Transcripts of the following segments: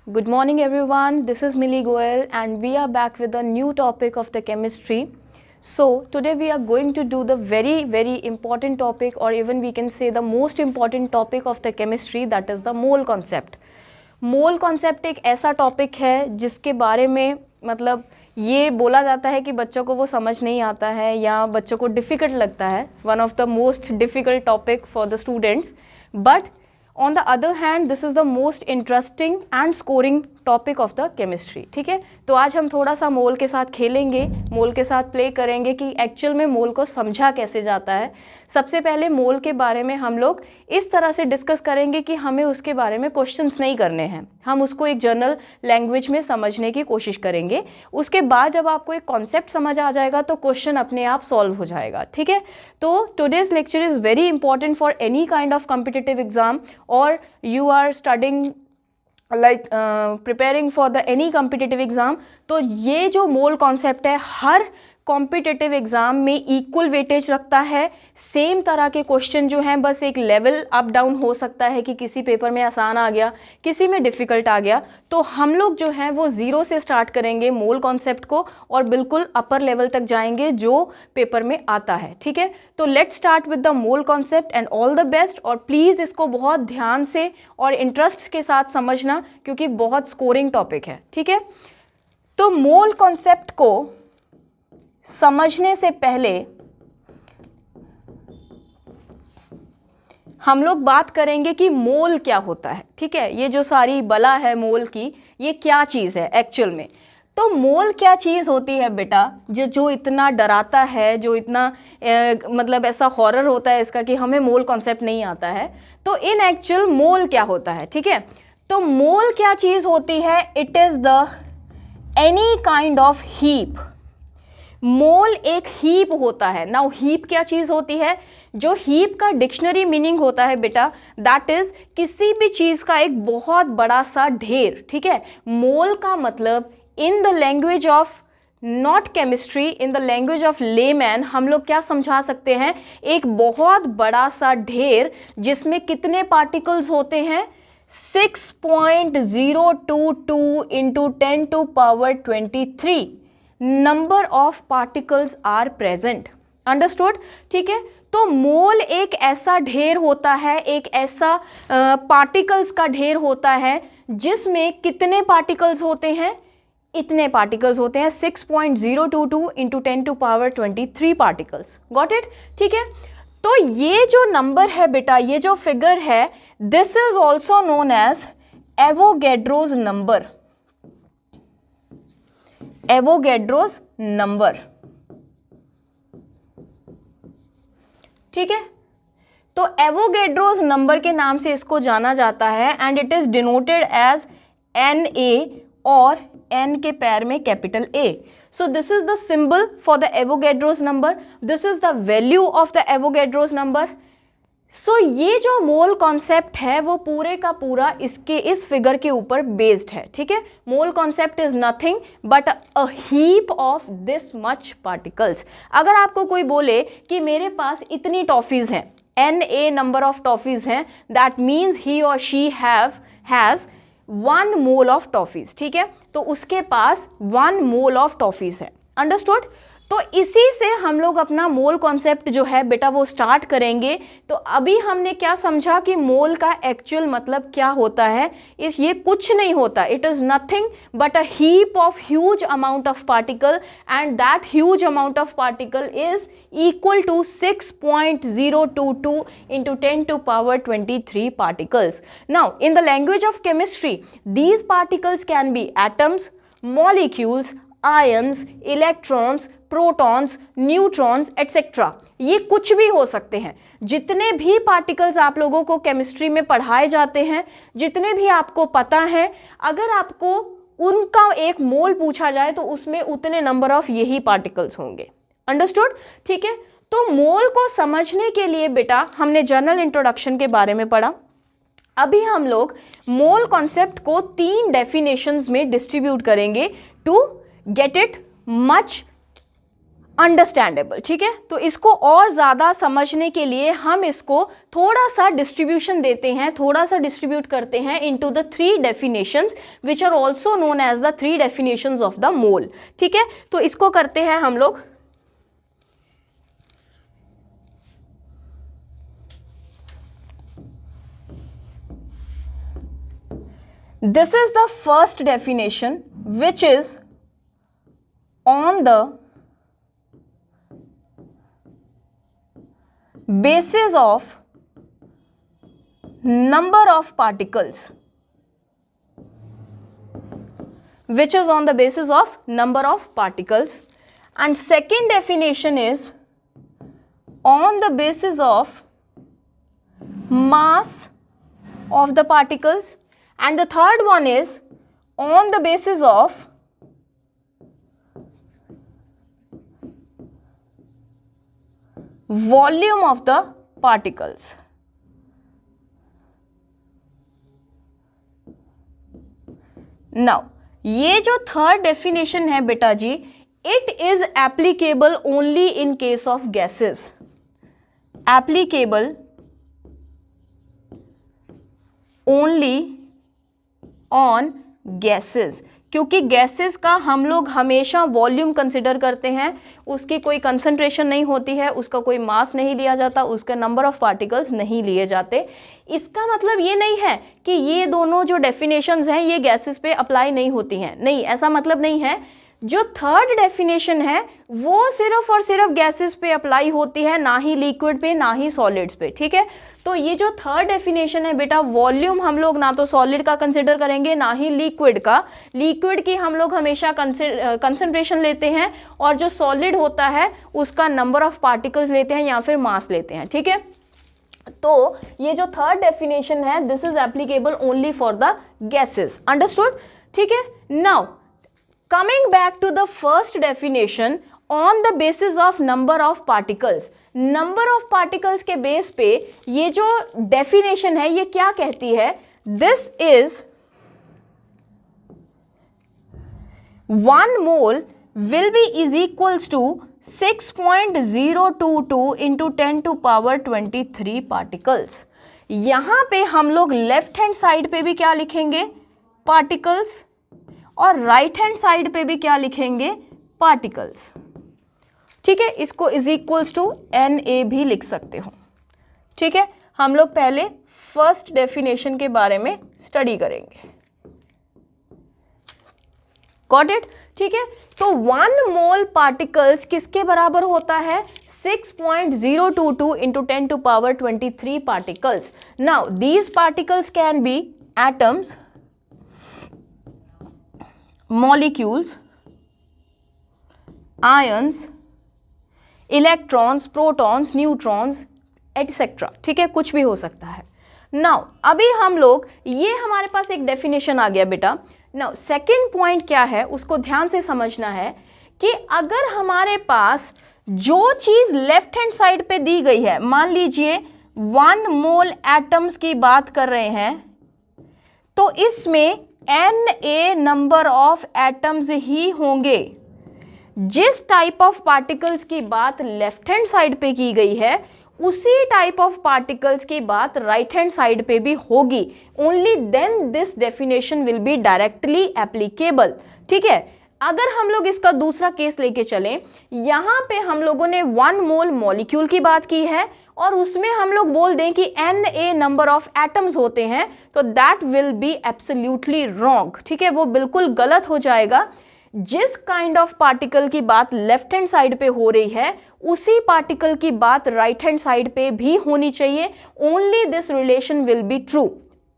Good morning everyone, this is Millie Goel and we are back with a new topic of the chemistry. So today we are going to do the very important topic, or even we can say the most important topic of the chemistry, that is the mole concept. Mole concept एक ऐसा topic है जिसके बारे में मतलब ये बोला जाता है कि बच्चों को वो समझ नहीं आता है या बच्चों को डिफ़िकल्ट लगता है, one of the most difficult topic for the students. But on the other hand this is the most interesting and scoring topic of the chemistry. ठीक है, तो आज हम थोड़ा सा मोल के साथ खेलेंगे, मोल के साथ प्ले करेंगे कि एक्चुअल में मोल को समझा कैसे जाता है. सबसे पहले मोल के बारे में हम लोग इस तरह से डिस्कस करेंगे कि हमें उसके बारे में क्वेश्चंस नहीं करने हैं, हम उसको एक जनरल लैंग्वेज में समझने की कोशिश करेंगे. उसके बाद जब आपको एक कॉन्सेप्ट समझ आ जाएगा तो क्वेश्चन अपने आप सॉल्व हो जाएगा. ठीक है, तो today's lecture is very important for any kind of competitive exam और you are studying like preparing for the any competitive exam. तो ये जो मोल कॉन्सेप्ट है हर कॉम्पिटिटिव एग्जाम में इक्वल वेटेज रखता है. सेम तरह के क्वेश्चन जो हैं, बस एक लेवल अप डाउन हो सकता है कि किसी पेपर में आसान आ गया, किसी में डिफ़िकल्ट आ गया. तो हम लोग जो हैं वो ज़ीरो से स्टार्ट करेंगे मोल कॉन्सेप्ट को और बिल्कुल अपर लेवल तक जाएंगे जो पेपर में आता है. ठीक है, तो let's start with the mole concept and all the best. और प्लीज़ इसको बहुत ध्यान से और इंटरेस्ट के साथ समझना क्योंकि बहुत स्कोरिंग टॉपिक है. ठीक है, तो मोल कॉन्सेप्ट को समझने से पहले हम लोग बात करेंगे कि मोल क्या होता है. ठीक है, ये जो सारी बला है मोल की, ये क्या चीज़ है एक्चुअल में. तो मोल क्या चीज़ होती है बेटा, जो इतना डराता है, जो इतना मतलब ऐसा हॉरर होता है इसका कि हमें मोल कॉन्सेप्ट नहीं आता है. तो इन एक्चुअल मोल क्या होता है. ठीक है, तो मोल क्या चीज़ होती है, it is the any kind of heap. Mole एक हीप होता है. नाउ हीप क्या चीज़ होती है, जो हीप का डिक्शनरी मीनिंग होता है बेटा, दैट इज़ किसी भी चीज़ का एक बहुत बड़ा सा ढेर. ठीक है, मोल का मतलब in the language of not chemistry, in the language of layman हम लोग क्या समझा सकते हैं, एक बहुत बड़ा सा ढेर जिसमें कितने पार्टिकल्स होते हैं, 6.022 into 10⁻23 number of particles are present. Understood. ठीक है, तो मोल एक ऐसा ढेर होता है, एक ऐसा पार्टिकल्स का ढेर होता है जिसमें कितने पार्टिकल्स होते हैं, इतने पार्टिकल्स होते हैं, 6.022 इंटू 10⁻23 पार्टिकल्स. Got it. ठीक है, तो ये जो नंबर है बेटा, ये जो फिगर है, this is also known as Avogadro's number. Avogadro's number. ठीक है, तो एवोगैड्रोज नंबर के नाम से इसको जाना जाता है and it is denoted as Na और N के पैर में capital A. So this is the symbol for the Avogadro's number. This is the value of the Avogadro's number. So ये जो मोल कॉन्सेप्ट है वो पूरे का पूरा इसके इस फिगर के ऊपर बेस्ड है. ठीक है, mole concept is nothing but a heap of this much particles. अगर आपको कोई बोले कि मेरे पास इतनी टॉफीज हैं, Na नंबर ऑफ टॉफीज हैं, दैट मीन्स ही और she has 1 mole of toffees. ठीक है, तो उसके पास 1 मोल ऑफ टॉफीज है. अंडरस्टूड. तो इसी से हम लोग अपना मोल कॉन्सेप्ट जो है बेटा वो स्टार्ट करेंगे. तो अभी हमने क्या समझा कि मोल का एक्चुअल मतलब क्या होता है. ये कुछ नहीं होता, it is nothing but a heap of huge amount of particle and that huge amount of particle is equal to 6.022 into 10⁻23 particles. Now, in the language of chemistry, these particles can be atoms, molecules, ions, electrons, protons, neutrons etcetera. ये कुछ भी हो सकते हैं. जितने भी particles आप लोगों को केमिस्ट्री में पढ़ाए जाते हैं, जितने भी आपको पता है, अगर आपको उनका एक मोल पूछा जाए तो उसमें उतने नंबर ऑफ यही पार्टिकल्स होंगे. अंडरस्टूड. ठीक है, तो मोल को समझने के लिए बेटा हमने जनरल इंट्रोडक्शन के बारे में पढ़ा. अभी हम लोग मोल कॉन्सेप्ट को 3 डेफिनेशंस में डिस्ट्रीब्यूट करेंगे to get it much understandable, ठीक है। तो इसको और ज़्यादा समझने के लिए हम इसको थोड़ा सा डिस्ट्रीब्यूशन देते हैं, थोड़ा सा डिस्ट्रीब्यूट करते हैं into the 3 definitions which are also known as the 3 definitions of the mole, ठीक है। तो इसको करते हैं हम लोग। This is the first definition which is on the basis of number of particles, which is on the basis of number of particles, and second definition is on the basis of mass of the particles, and the third one is on the basis of volume of the particles. Now ये जो third definition है बेटा जी, it is applicable only in case of gases, applicable only on gases, क्योंकि gases का हम लोग हमेशा वॉल्यूम कंसिडर करते हैं, उसकी कोई कंसंट्रेशन नहीं होती है, उसका कोई मास नहीं लिया जाता, उसका नंबर ऑफ पार्टिकल्स नहीं लिए जाते। इसका मतलब ये नहीं है कि ये दोनों जो डेफिनेशंस हैं ये गैसेस पे अप्लाई नहीं होती हैं, नहीं, ऐसा मतलब नहीं है। जो थर्ड डेफिनेशन है वो सिर्फ और सिर्फ गैसेस पे अप्लाई होती है, ना ही लिक्विड पे ना ही सॉलिड्स पे, ठीक है। तो ये जो थर्ड डेफिनेशन है बेटा, वॉल्यूम हम लोग ना तो सॉलिड का कंसिडर करेंगे ना ही लिक्विड का, लिक्विड की हम लोग हमेशा कंसंट्रेशन लेते हैं, और जो सॉलिड होता है उसका नंबर ऑफ पार्टिकल्स लेते हैं या फिर मास लेते हैं, ठीक है। तो ये जो थर्ड डेफिनेशन है, this is applicable only for the gases, understood, ठीक है। Now coming back to the first definition, on the basis of number of particles, number of particles के बेस पे ये जो definition है ये क्या कहती है, this is 1 mole will be is equals to 6.022 into 10 to power 23 particles। यहाँ पे हम लोग लेफ्ट हैंड साइड पे भी क्या लिखेंगे, particles, और राइट हैंड साइड पे भी क्या लिखेंगे, पार्टिकल्स, ठीक है। इसको इज इक्वल्स टू Na भी लिख सकते हो, ठीक है। हम लोग पहले फर्स्ट डेफिनेशन के बारे में स्टडी करेंगे, गॉट इट, ठीक है। तो 1 मोल पार्टिकल्स किसके बराबर होता है, 6.022 into 10 to power 23 particles. Now these particles can be atoms, molecules, ions, electrons, protons, neutrons, etc. ठीक है, कुछ भी हो सकता है। नाउ अभी हम लोग, ये हमारे पास एक डेफिनेशन आ गया बेटा। नाउ सेकेंड पॉइंट क्या है उसको ध्यान से समझना है कि अगर हमारे पास जो चीज लेफ्ट हैंड साइड पे दी गई है, मान लीजिए 1 मोल एटम्स की बात कर रहे हैं, तो इसमें Na नंबर ऑफ एटम्स ही होंगे। जिस टाइप ऑफ पार्टिकल्स की बात लेफ्ट हैंड साइड पे की गई है उसी टाइप ऑफ पार्टिकल्स की बात राइट हैंड साइड पे भी होगी, only then this definition will be directly applicable, ठीक है। अगर हम लोग इसका दूसरा केस लेके चलें, यहाँ पे हम लोगों ने 1 मोल मॉलिक्यूल की बात की है और उसमें हम लोग बोल दें कि Na नंबर ऑफ एटम्स होते हैं, तो that will be absolutely wrong, ठीक है, वो बिल्कुल गलत हो जाएगा। जिस काइंड ऑफ पार्टिकल की बात लेफ्ट हैंड साइड पे हो रही है उसी पार्टिकल की बात राइट हैंड साइड पे भी होनी चाहिए, only this relation will be true,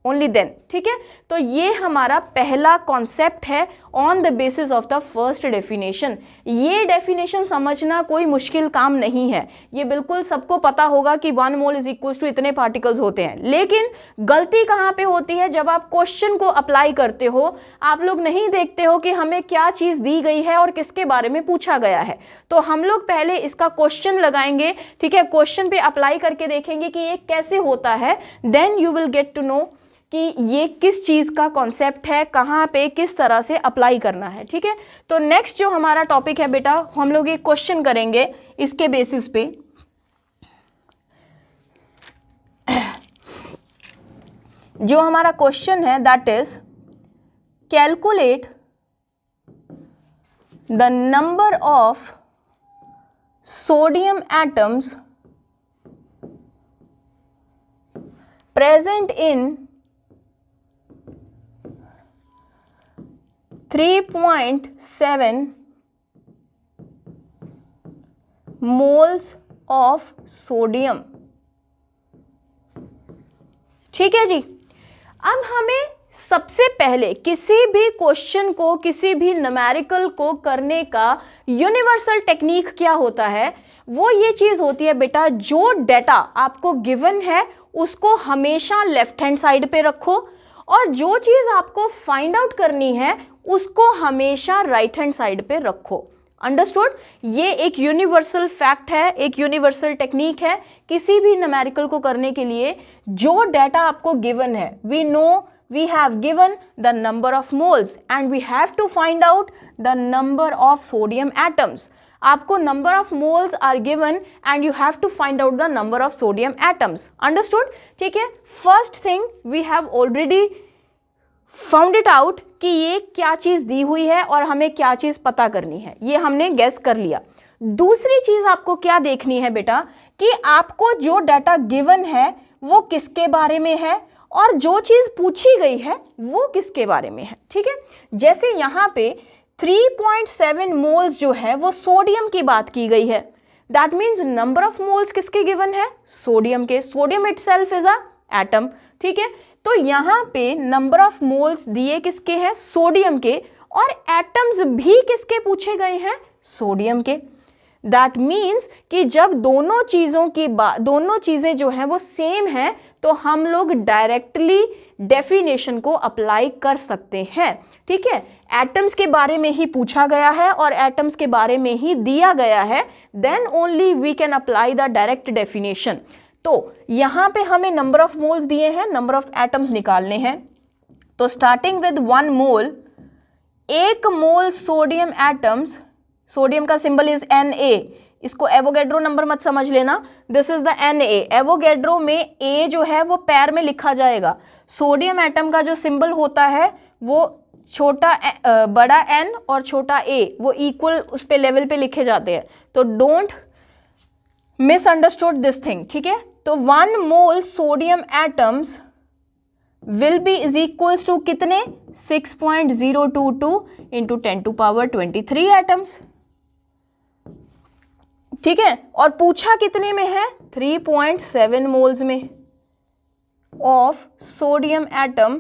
only then, ठीक है। तो ये हमारा पहला कॉन्सेप्ट है on the basis of the first definition. ये डेफिनेशन समझना कोई मुश्किल काम नहीं है, ये बिल्कुल सबको पता होगा कि 1 मोल इज इक्वल्स टू इतने पार्टिकल्स होते हैं। लेकिन गलती कहाँ पे होती है, जब आप क्वेश्चन को अप्लाई करते हो, आप लोग नहीं देखते हो कि हमें क्या चीज़ दी गई है और किसके बारे में पूछा गया है। तो हम लोग पहले इसका क्वेश्चन लगाएंगे, ठीक है, क्वेश्चन पे अप्लाई करके देखेंगे कि ये कैसे होता है, then you will get to know कि ये किस चीज़ का कॉन्सेप्ट है, कहाँ पे किस तरह से अप्लाई करना है। ठीक है, तो नेक्स्ट जो हमारा टॉपिक है बेटा, हम लोग एक क्वेश्चन करेंगे इसके बेसिस पे। जो हमारा क्वेश्चन है that is calculate the number of sodium atoms present in 3.7 moles of sodium। ठीक है जी, अब हमें सबसे पहले किसी भी क्वेश्चन को, किसी भी न्यूमेरिकल को करने का यूनिवर्सल टेक्निक क्या होता है, वो ये चीज होती है बेटा, जो डेटा आपको गिवन है उसको हमेशा लेफ्ट हैंड साइड पे रखो, और जो चीज आपको फाइंड आउट करनी है उसको हमेशा राइट हैंड साइड पे रखो। अंडरस्टूड? ये एक यूनिवर्सल फैक्ट है, एक यूनिवर्सल टेक्निक है किसी भी न्यूमेरिकल को करने के लिए। जो डेटा आपको गिवन है, we know we have given the number of moles and we have to find out the number of sodium atoms। आपको number of moles are given and you have to find out the number of sodium atoms। Understood? ठीक है, first thing we have already found it out कि ये क्या चीज दी हुई है और हमें क्या चीज पता करनी है, ये हमने गेस कर लिया। दूसरी चीज आपको क्या देखनी है बेटा, कि आपको जो डाटा गिवन है वो किसके बारे में है और जो चीज पूछी गई है वो किसके बारे में है। ठीक है, जैसे यहाँ पे 3.7 मोल्स जो है वो सोडियम की बात की गई है, that means number of moles किसके गिवन है, सोडियम के। Sodium itself is a atom. ठीक है, तो यहाँ पे नंबर ऑफ मोल्स दिए किसके हैं, सोडियम के, और एटम्स भी किसके पूछे गए हैं, सोडियम के। दैट मीन्स कि जब दोनों चीजें जो हैं वो सेम हैं तो हम लोग डायरेक्टली डेफिनेशन को अप्लाई कर सकते हैं। ठीक है, एटम्स के बारे में ही पूछा गया है और एटम्स के बारे में ही दिया गया है, then only we can apply the direct definition. तो यहाँ पे हमें नंबर ऑफ मोल्स दिए हैं, नंबर ऑफ एटम्स निकालने हैं। तो starting with 1 mole, 1 mole sodium atoms, sodium का सिंबल इज Na, इसको एवोगैड्रो नंबर मत समझ लेना, this is the Na। Avogadro में A जो है वो पैर में लिखा जाएगा। सोडियम एटम का जो सिंबल होता है वो बड़ा N और छोटा a वो इक्वल उस पे लेवल पे लिखे जाते हैं, तो डोंट मिसअंडरस्टूड दिस थिंग। ठीक है, तो 1 मोल sodium atoms will be is equals to कितने, 6.022 into 10 to power 23 एटम्स। ठीक है, और पूछा कितने में है, 3.7 मोल्स में ऑफ सोडियम एटम।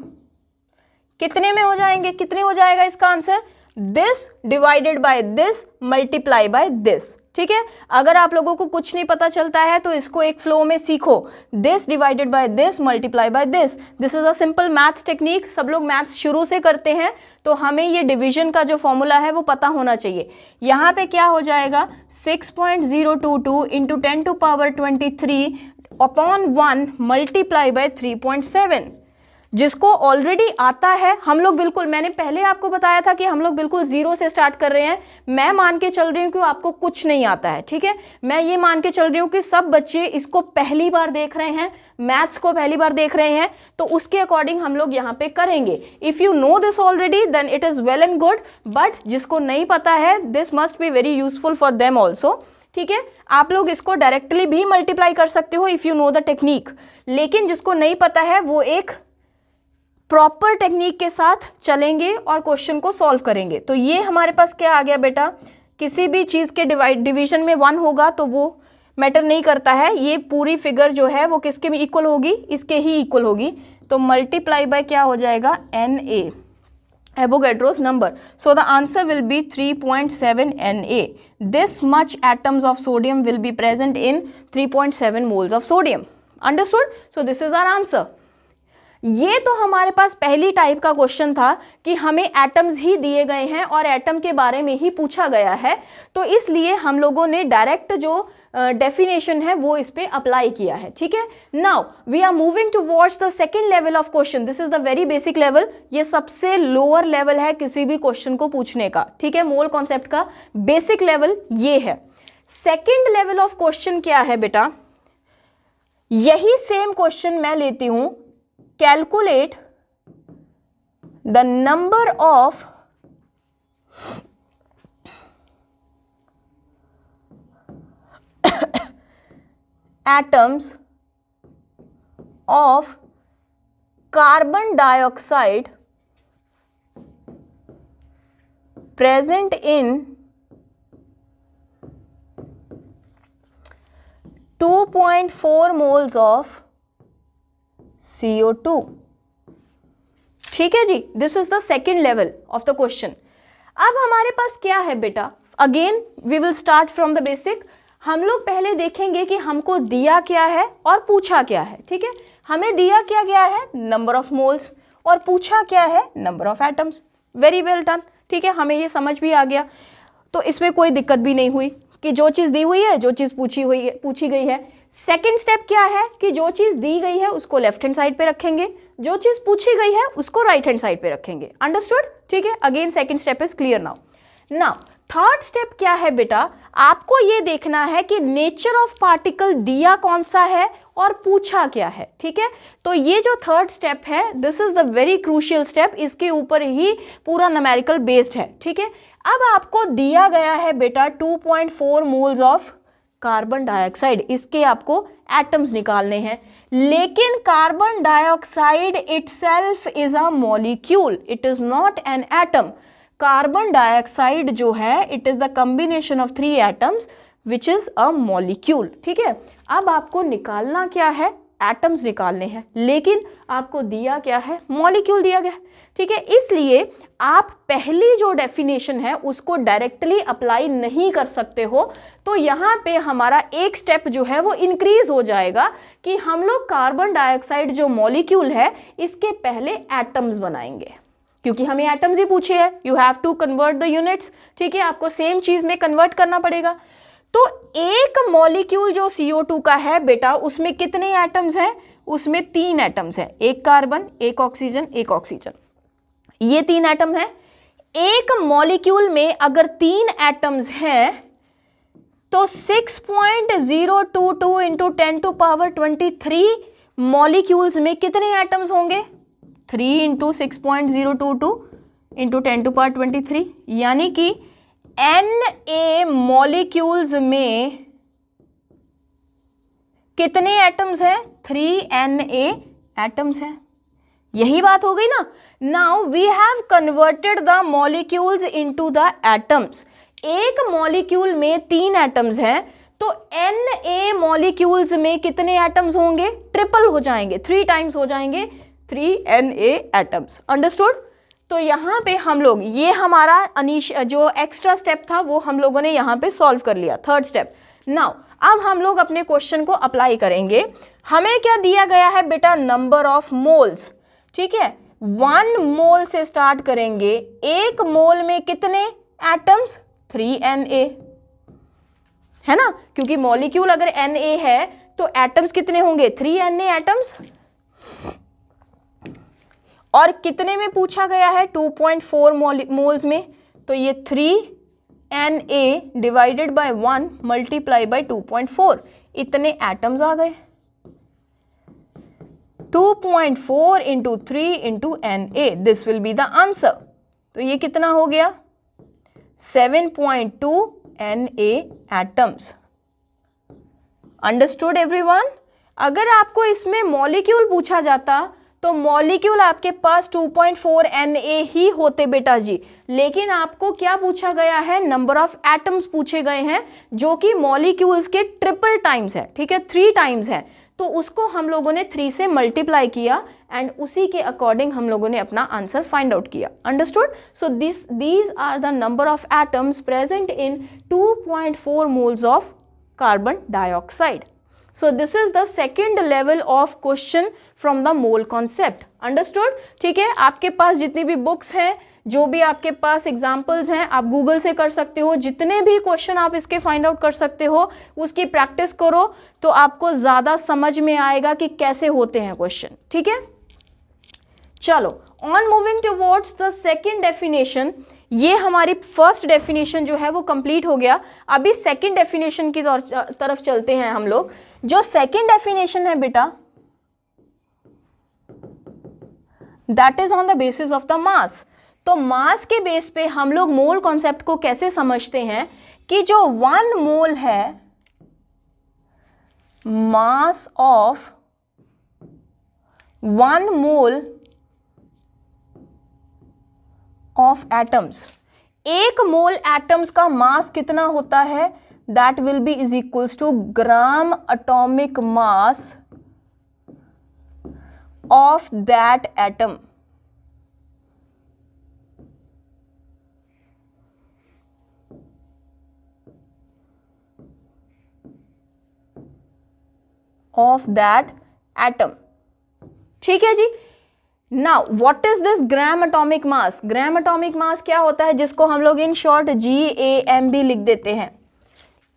कितने में हो जाएंगे, कितने हो जाएगा इसका answer, this divided by this multiply by this. ठीक है, अगर आप लोगों को कुछ नहीं पता चलता है तो इसको एक फ्लो में सीखो, this divided by this multiply by this. This is a simple maths technique, सब लोग मैथ्स शुरू से करते हैं, तो हमें ये डिवीजन का जो फॉर्मूला है वो पता होना चाहिए। यहाँ पे क्या हो जाएगा, 6.022 into 10 to power 23 upon 1 multiply by 3.7। जिसको ऑलरेडी आता है, हम लोग बिल्कुल, मैंने पहले आपको बताया था कि हम लोग बिल्कुल जीरो से स्टार्ट कर रहे हैं। मैं मान के चल रही हूँ कि आपको कुछ नहीं आता है। ठीक है, मैं ये मान के चल रही हूँ कि सब बच्चे इसको पहली बार देख रहे हैं, मैथ्स को पहली बार देख रहे हैं, तो उसके अकॉर्डिंग हम लोग यहाँ पे करेंगे। If you know this already then it is well and good, but जिसको नहीं पता है this must be very useful for them also. ठीक है, आप लोग इसको डायरेक्टली भी मल्टीप्लाई कर सकते हो if you know the technique, लेकिन जिसको नहीं पता है वो एक प्रॉपर टेक्निक के साथ चलेंगे और क्वेश्चन को सॉल्व करेंगे। तो ये हमारे पास क्या आ गया बेटा, किसी भी चीज़ के डिवीजन में 1 होगा तो वो मैटर नहीं करता है, ये पूरी फिगर जो है वो किसके में इक्वल होगी, इसके ही इक्वल होगी। तो मल्टीप्लाई बाय क्या हो जाएगा, Na, Avogadro's number. So the answer will be 3.7 Na. This much atoms of sodium will be present in 3.7 moles of sodium. Understood? So this is our answer. ये तो हमारे पास पहली टाइप का क्वेश्चन था कि हमें एटम्स ही दिए गए हैं और एटम के बारे में ही पूछा गया है, तो इसलिए हम लोगों ने डायरेक्ट जो डेफिनेशन है वो इस पे अप्लाई किया है, ठीक है। Now we are moving towards the second level of question. This is the very basic level, ये सबसे लोअर लेवल है किसी भी क्वेश्चन को पूछने का, ठीक है। मोल कॉन्सेप्ट का बेसिक लेवल ये है। सेकंड लेवल ऑफ क्वेश्चन क्या है बेटा, यही सेम क्वेश्चन मैं लेती हूं, calculate the number of atoms of carbon dioxide present in 2.4 moles of CO2, ठीक है जी। This is the second level of the question. अब हमारे पास क्या है बेटा, again we will start from the basic. हम लोग पहले देखेंगे कि हमको दिया क्या है और पूछा क्या है, ठीक है। हमें दिया क्या गया है, नंबर ऑफ मोल्स, और पूछा क्या है, number of atoms. Very well done, ठीक है, हमें ये समझ भी आ गया। तो इसमें कोई दिक्कत भी नहीं हुई कि जो चीज़ दी हुई है, जो चीज़ पूछी गई है। सेकेंड स्टेप क्या है कि जो चीज़ दी गई है उसको लेफ्ट हैंड साइड पे रखेंगे, जो चीज़ पूछी गई है उसको राइट हैंड साइड पे रखेंगे। अंडरस्टूड, ठीक है। Again second step is clear now third step क्या है बेटा, आपको ये देखना है कि नेचर ऑफ पार्टिकल दिया कौन सा है और पूछा क्या है, ठीक है। तो ये जो थर्ड स्टेप है, this is the very crucial step, इसके ऊपर ही पूरा न्यूमेरिकल बेस्ड है, ठीक है। अब आपको दिया गया है बेटा 2.4 मोल्स ऑफ कार्बन डाइऑक्साइड, इसके आपको एटम्स निकालने हैं। लेकिन carbon dioxide itself is a molecule, it is not an atom. Carbon dioxide जो है, it is the combination of 3 atoms which is a molecule, ठीक है। अब आपको निकालना क्या है, एटम्स निकालने हैं, लेकिन आपको दिया क्या है, मॉलिक्यूल दिया गया, ठीक है। इसलिए आप पहली जो डेफिनेशन है उसको डायरेक्टली अप्लाई नहीं कर सकते हो। तो यहाँ पे हमारा एक स्टेप जो है वो इंक्रीज हो जाएगा कि हम लोग कार्बन डाइऑक्साइड जो मॉलिक्यूल है इसके पहले एटम्स बनाएंगे, क्योंकि हमें एटम्स ही पूछे हैं। You have to convert the units, ठीक है, आपको सेम चीज में कन्वर्ट करना पड़ेगा। तो एक मॉलिक्यूल जो CO2 का है बेटा, उसमें कितने एटम्स हैं, उसमें 3 एटम्स हैं, एक कार्बन, एक ऑक्सीजन, एक ऑक्सीजन, ये 3 एटम है। एक मॉलिक्यूल में अगर 3 एटम्स हैं तो 6.022 इंटू 10⁻23 मॉलिक्यूल्स में कितने एटम्स होंगे, 3 इंटू 6.022 इंटू 10⁻23, यानी कि Na मॉलिक्यूल्स में कितने एटम्स हैं, 3Na एटम्स हैं। यही बात हो गई ना। Now we have converted the molecules into the atoms. एक मॉलिक्यूल में 3 एटम्स हैं तो Na मॉलिक्यूल्स में कितने एटम्स होंगे, ट्रिपल हो जाएंगे, 3 टाइम्स हो जाएंगे, 3Na एटम्स। अंडरस्टूड। तो यहाँ पे हम लोग, ये हमारा जो एक्स्ट्रा स्टेप था वो हम लोगों ने यहाँ पे सॉल्व कर लिया, थर्ड स्टेप। नाउ अब हम लोग अपने क्वेश्चन को अप्लाई करेंगे। हमें क्या दिया गया है बेटा, नंबर ऑफ मोल्स, ठीक है। 1 मोल से स्टार्ट करेंगे। एक मोल में कितने एटम्स, 3Na, है ना, क्योंकि मॉलिक्यूल अगर Na है तो एटम्स कितने होंगे, 3Na एटम्स। और कितने में पूछा गया है, 2.4 मोल्स में, तो ये 3Na divided by 1 multiply bye 2.4, इतने एटम्स आ गए। 2.4 into 3 into Na, this will be the answer. तो ये कितना हो गया, 7.2 Na एटम्स। Understood everyone. अगर आपको इसमें मॉलिक्यूल पूछा जाता तो मॉलिक्यूल आपके पास 2.4 Na ही होते बेटा जी, लेकिन आपको क्या पूछा गया है, नंबर ऑफ एटम्स पूछे गए हैं, जो कि मॉलिक्यूल्स के ट्रिपल टाइम्स है, ठीक है, 3 टाइम्स है। तो उसको हम लोगों ने 3 से मल्टीप्लाई किया एंड उसी के अकॉर्डिंग हम लोगों ने अपना आंसर फाइंड आउट किया। Understood. So these are the number of atoms present in 2.4 moles of carbon dioxide. So this is the second level of question from the mole concept, understood. ठीक है, आपके पास जितनी भी बुक्स हैं, जो भी आपके पास एग्जाम्पल्स हैं, आप गूगल से कर सकते हो, जितने भी क्वेश्चन आप इसके फाइंड आउट कर सकते हो, उसकी प्रैक्टिस करो तो आपको ज़्यादा समझ में आएगा कि कैसे होते हैं क्वेश्चन। ठीक है, चलो on moving towards the second definition. ये हमारी फर्स्ट डेफिनेशन जो है वो कंप्लीट हो गया। अभी सेकेंड डेफिनेशन की तरफ चलते हैं हम लोग। जो सेकेंड डेफिनेशन है बेटा, that is on the basis of the mass. तो मास के बेस पे हम लोग मोल कॉन्सेप्ट को कैसे समझते हैं कि जो 1 मोल है, mass of 1 mole of atoms, 1 mole atoms का मास कितना होता है, that will be is equals to gram atomic mass of that atom. Of that atom, ठीक है जी। Now what is this gram atomic mass? Gram atomic mass क्या होता है, जिसको हम लोग इन शॉर्ट GAM भी लिख देते हैं।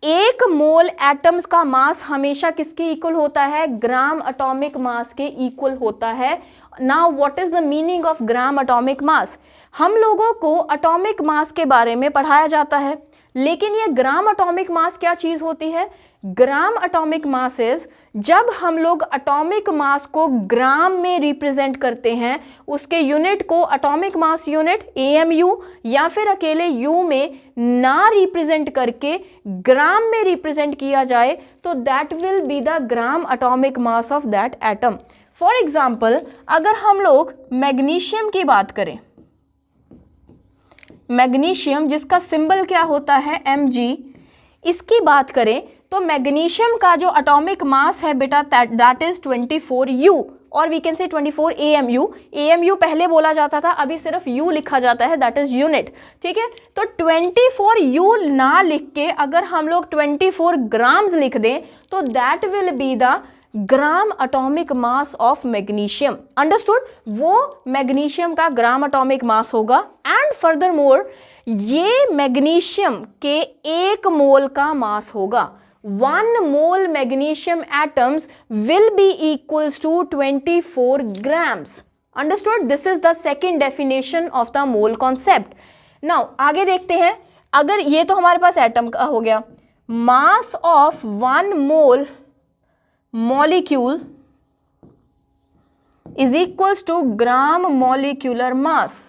1 मोल एटम्स का मास हमेशा किसके इक्वल होता है, ग्राम एटॉमिक मास के इक्वल होता है। Now what is the meaning of gram atomic मास? हम लोगों को एटॉमिक मास के बारे में पढ़ाया जाता है, लेकिन ये ग्राम एटॉमिक मास क्या चीज होती है? ग्राम एटॉमिक मास इज, जब हम लोग एटॉमिक मास को ग्राम में रिप्रेजेंट करते हैं, उसके यूनिट को एटॉमिक मास यूनिट AMU या फिर अकेले U में ना रिप्रेजेंट करके ग्राम में रिप्रेजेंट किया जाए, तो that will be the gram atomic mass of that atom. For example, अगर हम लोग मैग्नीशियम की बात करें, मैग्नीशियम जिसका सिंबल क्या होता है Mg, इसकी बात करें तो मैग्नीशियम का जो एटॉमिक मास है बेटा, दैट इज 24U और we can say 24 AMU। AMU पहले बोला जाता था, अभी सिर्फ U लिखा जाता है, दैट इज यूनिट। ठीक है, तो 24U ना लिख के अगर हम लोग 24 ग्राम्स लिख दें तो that will be the gram atomic mass of magnesium, understood. वो मैग्नीशियम का ग्राम एटॉमिक मास होगा। एंड फर्दर मोर, ये मैग्नीशियम के 1 मोल का मास होगा। 1 mole magnesium atoms will be equals to 24 grams, understood. This is the second definition of the mole concept. Now आगे देखते हैं, अगर ये तो हमारे पास एटम का हो गया, मास of 1 mole molecule is equals to gram molecular mass।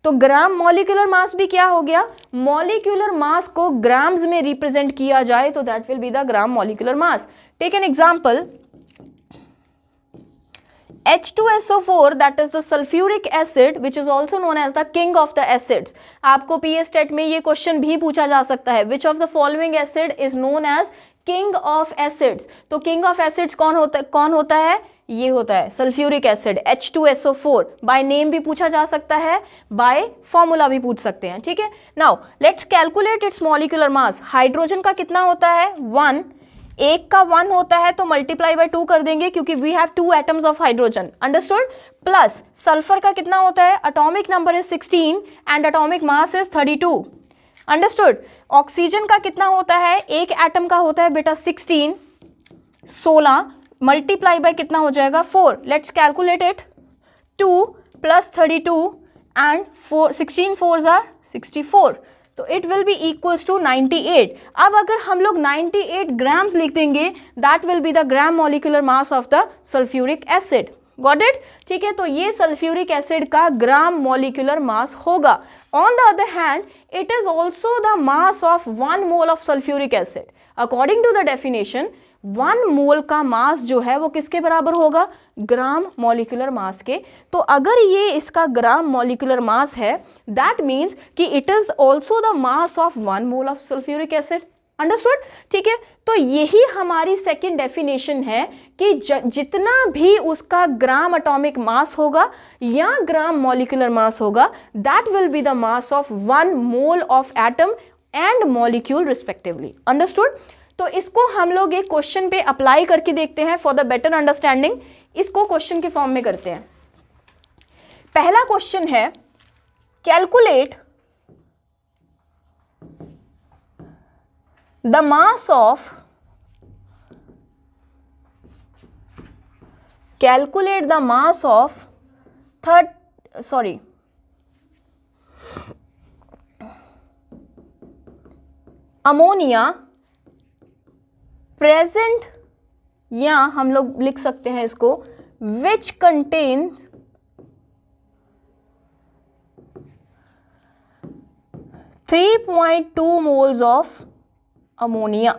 तो ग्राम मॉलिक्यूलर मास भी क्या हो गया, मॉलिक्यूलर मास को ग्राम्स में रिप्रेजेंट किया जाए तो that will be the gram molecular mass. Take an example, H2SO4 that is the sulfuric acid which is also known as the king of the acids। आपको PS टेट में ये question भी पूछा जा सकता है, which of the following acid is known as king of acids। तो king of acids कौन होता है? ये होता है sulphuric acid H2SO4। By name भी पूछा जा सकता है, बाय फॉर्मूला भी पूछ सकते हैं। ठीक है, now let's calculate its molecular mass. Hydrogen का कितना होता है? 1। 1 का 1 होता है तो मल्टीप्लाई बाय 2 कर देंगे क्योंकि we have 2 atoms of hydrogen, understood. Plus sulphur का कितना होता है? Atomic number is 16 and atomic mass is 32, understood. Oxygen का कितना होता है? 1 एटम का होता है बेटा 16 मल्टीप्लाई बाय कितना हो जाएगा? 4। Let's calculate it. 2 plus 32 and 16 4s are 64, तो it will be equals to 98। अब अगर हम लोग 98 ग्राम्स लिख देंगे, that will be the gram molecular mass of the sulphuric acid. Got it? ठीक है, तो ये सल्फ्यूरिक एसिड का ग्राम मॉलिक्यूलर मास होगा। On the other hand, it is also the mass of 1 mole of sulphuric acid. According to the definition, 1 mole का mass जो है वो किसके बराबर होगा? ग्राम मॉलिक्यूलर मास के। तो अगर ये इसका ग्राम मॉलिक्यूलर मास है, दैट मीन्स कि it is also the mass of 1 mole of sulphuric acid, understood. ठीक है, तो यही हमारी सेकेंड डेफिनेशन है कि जितना भी उसका ग्राम एटॉमिक मास होगा या ग्राम मॉलिक्यूलर मास होगा, that will be the mass of 1 mole of atom and molecule respectively, understood. तो इसको हम लोग एक क्वेश्चन पे अप्लाई करके देखते हैं फॉर द बेटर अंडरस्टैंडिंग। इसको क्वेश्चन के फॉर्म में करते हैं। पहला क्वेश्चन है calculate the mass of ammonia present, या हम लोग लिख सकते हैं इसको which contains 3.2 moles of ammonia.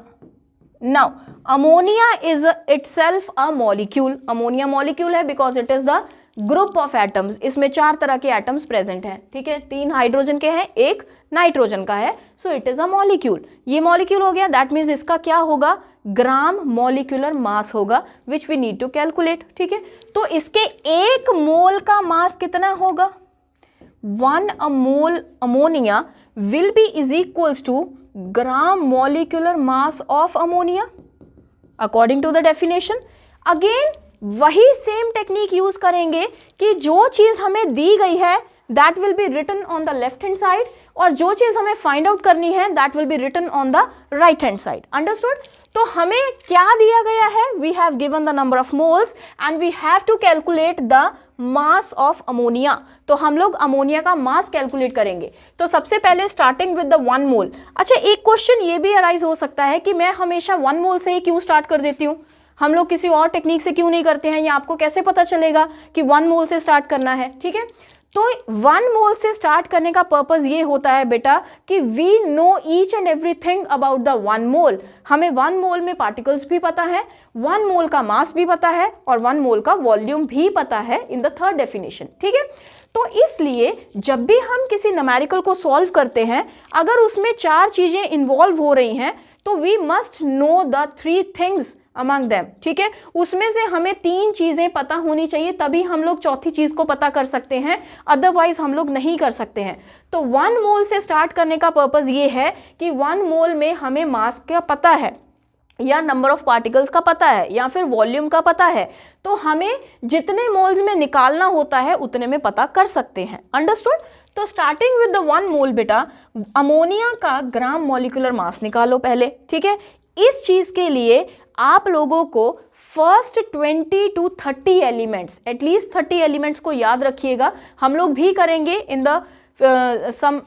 Now ammonia is itself a molecule. ammonia molecule है because it is the group of atoms. इसमें 4 तरह के atoms present हैं, ठीक है, 3 हाइड्रोजन के हैं, 1 नाइट्रोजन का है, so it is a molecule. ये molecule हो गया, that means इसका क्या होगा, ग्राम मोलिकुलर मास होगा which we need to calculate, ठीक है। तो इसके 1 मोल का मास कितना होगा, 1 mole ammonia will be is equals to gram molecular mass of ammonia according to the definition. Again वही सेम टेक्निक यूज करेंगे कि जो चीज हमें दी गई है that will be written on the left hand side और जो चीज हमें फाइंड आउट करनी है that will be written on the right hand side. Understood? तो हमें क्या दिया गया है, we have given the number of moles and we have to calculate the mass of ammonia. तो हम लोग अमोनिया का मास कैलकुलेट करेंगे। तो सबसे पहले स्टार्टिंग विद द 1 मोल। अच्छा, एक क्वेश्चन ये भी अराइज हो सकता है कि मैं हमेशा 1 मोल से ही क्यों स्टार्ट कर देती हूँ, हम लोग किसी और टेक्निक से क्यों नहीं करते हैं, या आपको कैसे पता चलेगा कि 1 मोल से स्टार्ट करना है, ठीक है। तो 1 मोल से स्टार्ट करने का पर्पस ये होता है बेटा कि we know each and everything about the 1 mole. हमें 1 मोल में पार्टिकल्स भी पता है, 1 मोल का मास भी पता है और 1 मोल का वॉल्यूम भी पता है इन द थर्ड डेफिनेशन, ठीक है। तो इसलिए जब भी हम किसी न्यूमेरिकल को सॉल्व करते हैं, अगर उसमें 4 चीजें इन्वॉल्व हो रही हैं तो we must know the 3 things among them, ठीक है। उसमें से हमें 3 चीजें पता होनी चाहिए, तभी हम लोग चौथी चीज को पता कर सकते हैं, अदरवाइज हम लोग नहीं कर सकते हैं। तो 1 मोल से स्टार्ट करने का पर्पस ये है कि 1 मोल में हमें मास का पता है या नंबर ऑफ पार्टिकल्स का पता है या फिर वॉल्यूम का पता है, तो हमें जितने मोल्स में निकालना होता है उतने में पता कर सकते हैं। अंडरस्टूड? तो स्टार्टिंग विद द 1 मोल बेटा, अमोनिया का ग्राम मॉलिक्यूलर मास निकालो पहले, ठीक है। इस चीज के लिए आप लोगों को first 20 to 30 elements, at least 30 elements को याद रखिएगा। हम लोग भी करेंगे in the some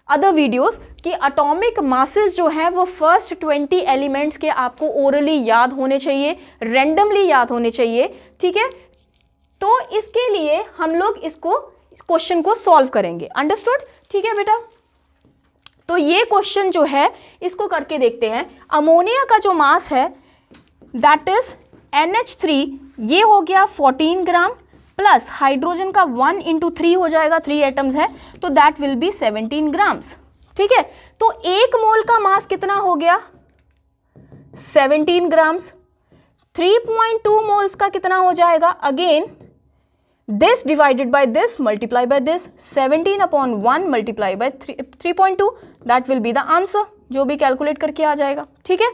other videos कि एटॉमिक मासेस जो है वो फर्स्ट 20 एलिमेंट्स के आपको ओरली याद होने चाहिए, रैंडमली याद होने चाहिए, ठीक है। तो इसके लिए हम लोग इसको क्वेश्चन को सॉल्व करेंगे। अंडरस्टूड? ठीक है बेटा। तो ये क्वेश्चन जो है इसको करके देखते हैं। अमोनिया का जो मास है दैट इज NH3, ये हो गया 14 ग्राम प्लस हाइड्रोजन का 1 into 3 हो जाएगा, 3 एटम्स है तो दैट विल बी 17 ग्राम्स, ठीक है। तो 1 मोल का मास कितना हो गया, 17 ग्राम्स। 3.2 मोल्स का कितना हो जाएगा, again this divided by this multiply by this, 17 upon 1 multiply by 3.2, that will be the answer, जो भी कैलकुलेट करके आ जाएगा, ठीक है।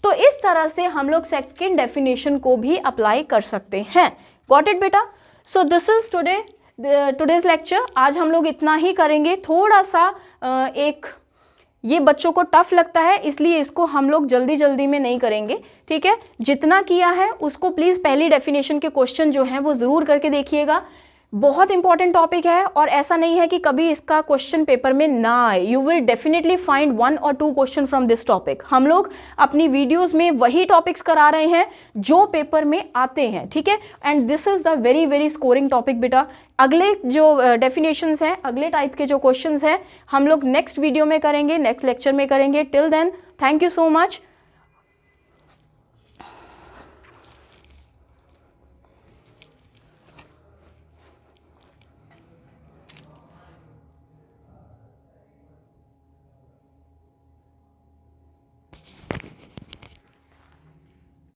तो इस तरह से हम लोग सेकंड डेफिनेशन को भी अप्लाई कर सकते हैं। गॉट इट बेटा? सो दिस इज टुडेज लेक्चर। आज हम लोग इतना ही करेंगे। थोड़ा सा एक ये बच्चों को टफ लगता है, इसलिए इसको हम लोग जल्दी जल्दी में नहीं करेंगे, ठीक है। जितना किया है उसको प्लीज़ पहली डेफिनेशन के क्वेश्चन जो हैं वो ज़रूर करके देखिएगा। बहुत इंपॉर्टेंट टॉपिक है और ऐसा नहीं है कि कभी इसका क्वेश्चन पेपर में ना आए। You will definitely find 1 or 2 question from this topic. हम लोग अपनी वीडियोस में वही टॉपिक्स करा रहे हैं जो पेपर में आते हैं, ठीक है। And this is the very very scoring topic बेटा। अगले जो डेफिनेशंस हैं, अगले टाइप के जो क्वेश्चंस हैं हम लोग नेक्स्ट वीडियो में करेंगे, नेक्स्ट लेक्चर में करेंगे। Till then thank you so much.